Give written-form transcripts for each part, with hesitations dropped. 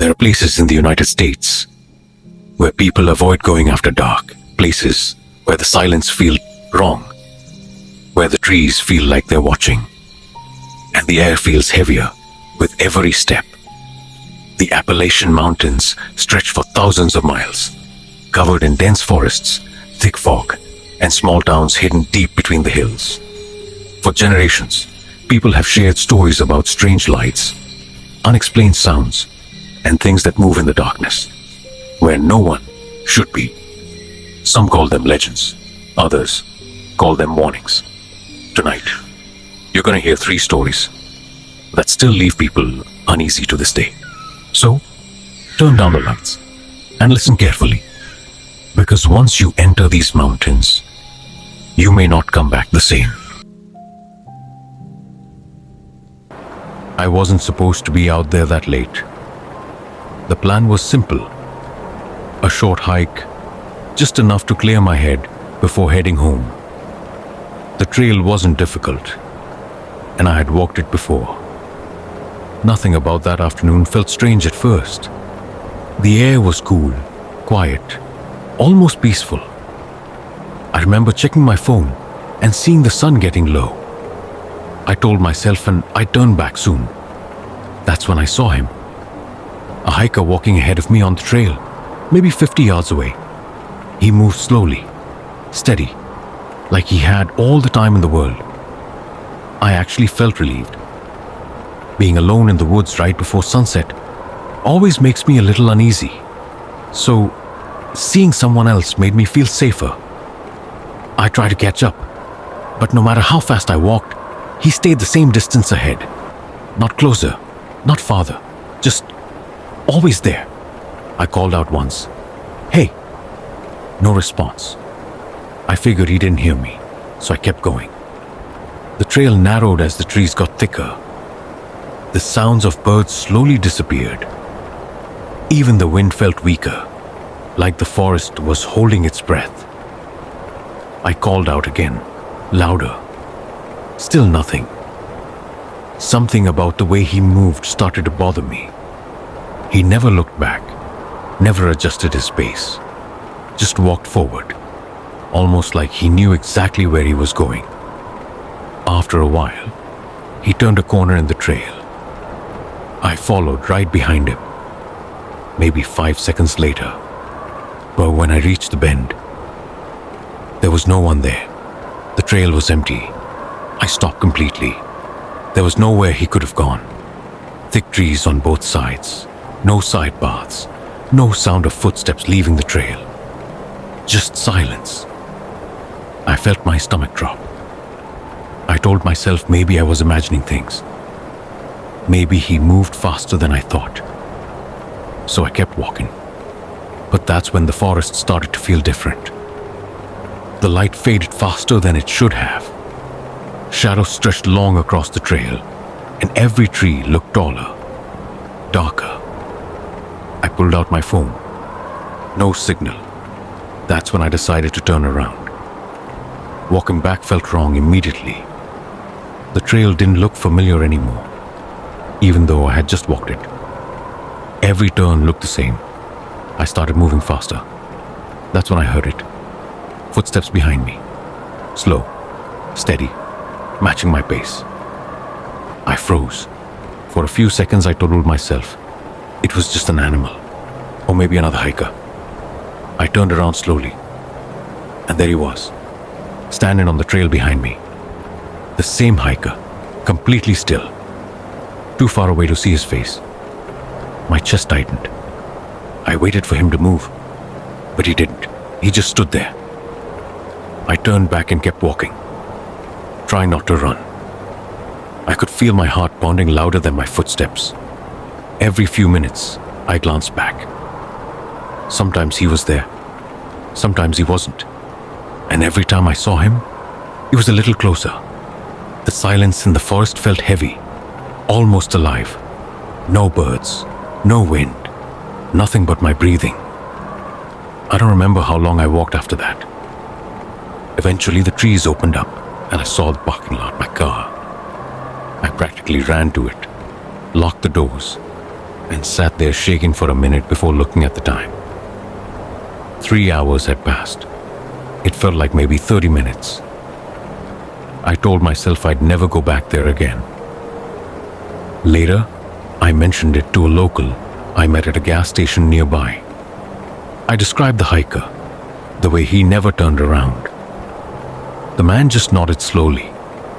There are places in the United States where people avoid going after dark, places where the silence feels wrong, where the trees feel like they're watching, and the air feels heavier with every step. The Appalachian Mountains stretch for thousands of miles, covered in dense forests, thick fog, and small towns hidden deep between the hills. For generations, people have shared stories about strange lights, unexplained sounds, and things that move in the darkness, where no one should be. Some call them legends, others call them warnings. Tonight, you're going to hear 3 stories that still leave people uneasy to this day. So, turn down the lights and listen carefully, because once you enter these mountains, you may not come back the same. I wasn't supposed to be out there that late. The plan was simple. A short hike, just enough to clear my head before heading home. The trail wasn't difficult, and I had walked it before. Nothing about that afternoon felt strange at first. The air was cool, quiet, almost peaceful. I remember checking my phone and seeing the sun getting low. I told myself and I'd turn back soon. That's when I saw him. A hiker walking ahead of me on the trail, maybe 50 yards away. He moved slowly, steady, like he had all the time in the world. I actually felt relieved. Being alone in the woods right before sunset always makes me a little uneasy. So, seeing someone else made me feel safer. I tried to catch up, but no matter how fast I walked, he stayed the same distance ahead. Not closer, not farther, just always there. I called out once, "Hey!" No response. I figured he didn't hear me, so I kept going. The trail narrowed as the trees got thicker. The sounds of birds slowly disappeared. Even the wind felt weaker, like the forest was holding its breath. I called out again, louder. Still nothing. Something about the way he moved started to bother me. He never looked back, never adjusted his pace, just walked forward, almost like he knew exactly where he was going. After a while, he turned a corner in the trail. I followed right behind him, maybe 5 seconds later. But when I reached the bend, there was no one there. The trail was empty. I stopped completely. There was nowhere he could have gone. Thick trees on both sides, no side paths, no sound of footsteps leaving the trail. Just silence. I felt my stomach drop. I told myself maybe I was imagining things. Maybe he moved faster than I thought. So I kept walking. But that's when the forest started to feel different. The light faded faster than it should have. Shadows stretched long across the trail, and every tree looked taller, darker. I pulled out my phone. No signal. That's when I decided to turn around. Walking back felt wrong immediately. The trail didn't look familiar anymore, even though I had just walked it. Every turn looked the same. I started moving faster. That's when I heard it. Footsteps behind me. Slow, steady, matching my pace. I froze. For a few seconds I told myself it was just an animal, or maybe another hiker. I turned around slowly, and there he was, standing on the trail behind me. The same hiker, completely still, too far away to see his face. My chest tightened. I waited for him to move, but he didn't. He just stood there. I turned back and kept walking, trying not to run. I could feel my heart pounding louder than my footsteps. Every few minutes, I glanced back. Sometimes he was there, sometimes he wasn't. And every time I saw him, he was a little closer. The silence in the forest felt heavy, almost alive. No birds, no wind, nothing but my breathing. I don't remember how long I walked after that. Eventually the trees opened up and I saw the parking lot, my car. I practically ran to it, locked the doors, and sat there shaking for a minute before looking at the time. 3 hours had passed. It felt like maybe 30 minutes. I told myself I'd never go back there again. Later, I mentioned it to a local I met at a gas station nearby. I described the hiker, the way he never turned around. The man just nodded slowly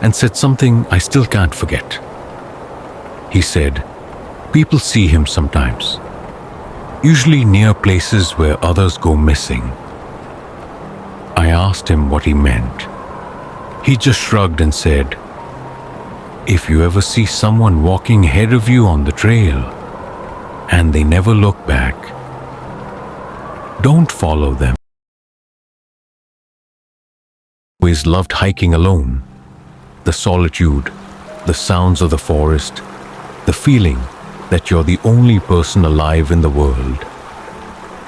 and said something I still can't forget. He said, "People see him sometimes, usually near places where others go missing." I asked him what he meant. He just shrugged and said, "If you ever see someone walking ahead of you on the trail and they never look back, don't follow them." I always loved hiking alone. The solitude, the sounds of the forest, the feeling that you're the only person alive in the world.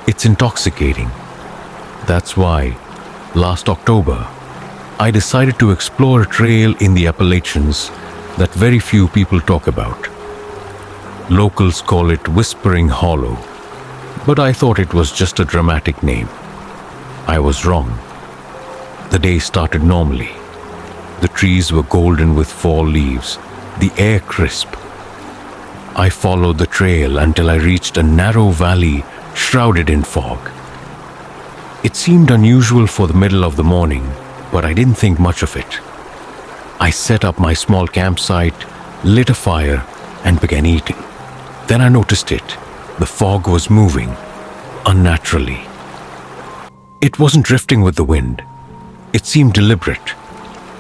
It's intoxicating. That's why, last October, I decided to explore a trail in the Appalachians that very few people talk about. Locals call it Whispering Hollow, but I thought it was just a dramatic name. I was wrong. The day started normally. The trees were golden with fall leaves, the air crisp. I followed the trail until I reached a narrow valley shrouded in fog. It seemed unusual for the middle of the morning, but I didn't think much of it. I set up my small campsite, lit a fire, and began eating. Then I noticed it. The fog was moving, unnaturally. It wasn't drifting with the wind. It seemed deliberate,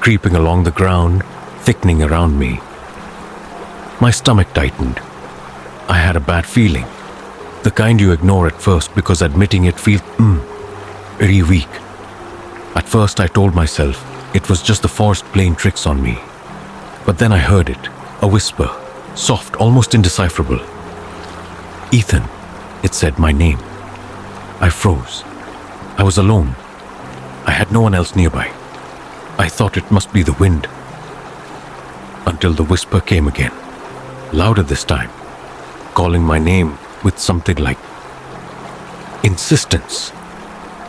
creeping along the ground, thickening around me. My stomach tightened. I had a bad feeling, the kind you ignore at first because admitting it feels very weak. At first I told myself it was just the forest playing tricks on me. But then I heard it, a whisper, soft, almost indecipherable. "Ethan," it said my name. I froze. I was alone. I had no one else nearby. I thought it must be the wind. Until the whisper came again, louder this time, calling my name with something like insistence.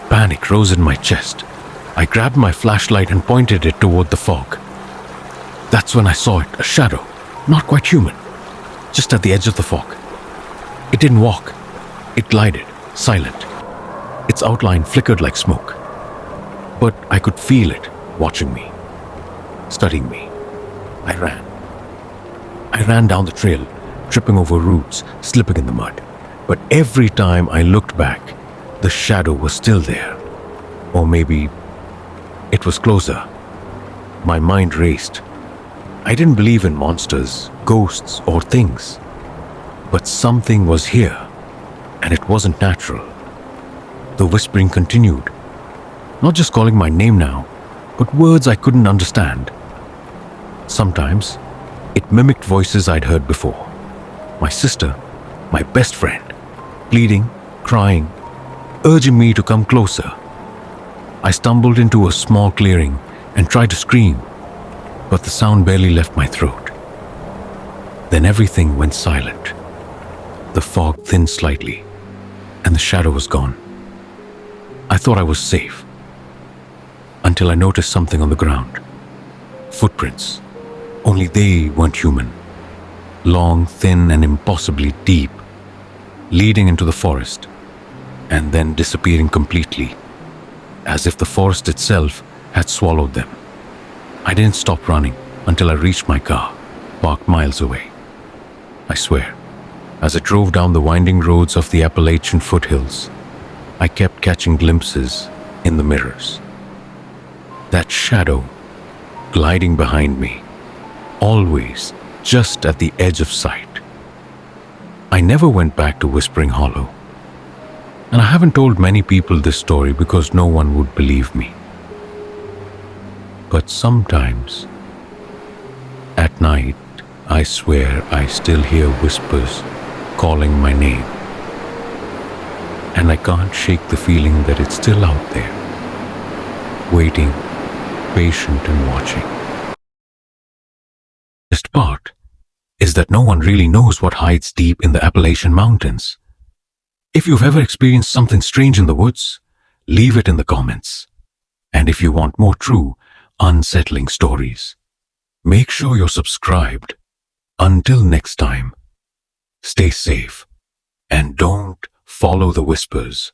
Panic rose in my chest. I grabbed my flashlight and pointed it toward the fog. That's when I saw it, a shadow, not quite human, just at the edge of the fog. It didn't walk. It glided, silent. Its outline flickered like smoke. But I could feel it, watching me, studying me. I ran. I ran down the trail, tripping over roots, slipping in the mud. But every time I looked back, the shadow was still there. Or maybe it was closer. My mind raced. I didn't believe in monsters, ghosts, or things. But something was here, and it wasn't natural. The whispering continued, not just calling my name now, but words I couldn't understand. Sometimes, it mimicked voices I'd heard before. My sister, my best friend, pleading, crying, urging me to come closer. I stumbled into a small clearing and tried to scream, but the sound barely left my throat. Then everything went silent. The fog thinned slightly, and the shadow was gone. I thought I was safe, until I noticed something on the ground. Footprints, only they weren't human. Long, thin, and impossibly deep, leading into the forest, and then disappearing completely, as if the forest itself had swallowed them. I didn't stop running until I reached my car, parked miles away. I swear, as I drove down the winding roads of the Appalachian foothills, I kept catching glimpses in the mirrors. That shadow gliding behind me, always just at the edge of sight. I never went back to Whispering Hollow, and I haven't told many people this story because no one would believe me. But sometimes, at night, I swear I still hear whispers calling my name. And I can't shake the feeling that it's still out there, waiting, patient and watching. The best part is is that no one really knows what hides deep in the Appalachian Mountains. If you've ever experienced something strange in the woods, leave it in the comments. And if you want more true, unsettling stories, make sure you're subscribed. Until next time, stay safe and don't follow the whispers.